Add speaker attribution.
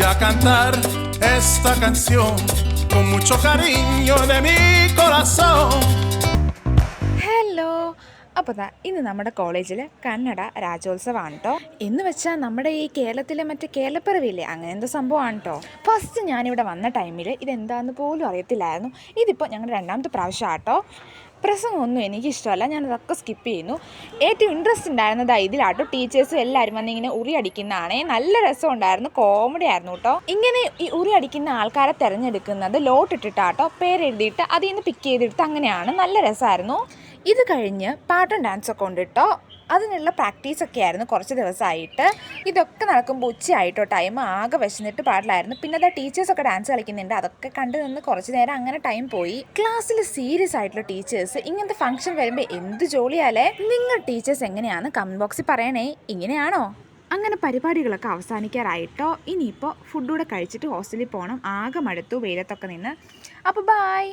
Speaker 1: a cantar esta canción con mucho cariño de mi corazón.
Speaker 2: Hello, അപ്പോൾ ഇന്ന് നമ്മുടെ കോളേജിൽ കന്നഡ രാജ്യോത്സവമാണ് കേട്ടോ. എന്ന് വെച്ചാൽ നമ്മുടെ ഈ കേരളത്തിലെ മറ്റേ കേരളപ്പിറവിയില്ലേ, അങ്ങനെ എന്തോ സംഭവമാണ് കേട്ടോ. ഫസ്റ്റ് ഞാനിവിടെ വന്ന ടൈമിൽ ഇതെന്താണെന്ന് പോലും അറിയത്തില്ലായിരുന്നു. ഇതിപ്പോൾ ഞങ്ങളുടെ രണ്ടാമത്തെ പ്രാവശ്യമാണ് കേട്ടോ. പ്രസംഗമൊന്നും എനിക്കിഷ്ടമല്ല, ഞാനതൊക്കെ സ്കിപ്പ് ചെയ്യുന്നു. ഏറ്റവും ഇൻട്രസ്റ്റ് ഉണ്ടായിരുന്നത് ഇതിലാട്ടോ. ടീച്ചേഴ്സും എല്ലാവരും വന്ന് ഇങ്ങനെ ഉറി അടിക്കുന്നതാണേ. നല്ല രസമുണ്ടായിരുന്നു, കോമഡി ആയിരുന്നു കേട്ടോ. ഇങ്ങനെ ഈ ഉറി അടിക്കുന്ന ആൾക്കാരെ തിരഞ്ഞെടുക്കുന്നത് ലോട്ടിട്ടിട്ടാട്ടോ, പേരെഴുതിയിട്ട് അതിൽ നിന്ന് പിക്ക് ചെയ്തെടുത്ത് അങ്ങനെയാണ്. നല്ല രസമായിരുന്നു. ഇത് കഴിഞ്ഞ് പാട്ടും ഡാൻസൊക്കെ ഉണ്ട് കേട്ടോ. അതിനുള്ള പ്രാക്ടീസൊക്കെ ആയിരുന്നു കുറച്ച് ദിവസമായിട്ട്. ഇതൊക്കെ നടക്കുമ്പോൾ ഉച്ചയായിട്ടോ. ടൈം ആകെ വിശന്നിട്ട് പാടില്ലായിരുന്നു. പിന്നെ അതാ ടീച്ചേഴ്സൊക്കെ ഡാൻസ് കളിക്കുന്നുണ്ട്, അതൊക്കെ കണ്ടു നിന്ന് കുറച്ച് നേരം അങ്ങനെ ടൈം പോയി. ക്ലാസ്സിൽ സീരിയസ് ആയിട്ടുള്ള ടീച്ചേഴ്സ് ഇങ്ങനത്തെ ഫംഗ്ഷൻ വരുമ്പോൾ എന്ത് ജോലിയാലേ. നിങ്ങൾ ടീച്ചേഴ്സ് എങ്ങനെയാണ് കമൻറ്റ് ബോക്സിൽ പറയണേ. ഇങ്ങനെയാണോ? അങ്ങനെ പരിപാടികളൊക്കെ അവസാനിക്കാറായിട്ടോ. ഇനിയിപ്പോൾ ഫുഡൂടെ കഴിച്ചിട്ട് ഹോസ്റ്റലിൽ പോകണം. ആകെ മടുത്തു വെയിലത്തൊക്കെ നിന്ന്. അപ്പോൾ ബായ്.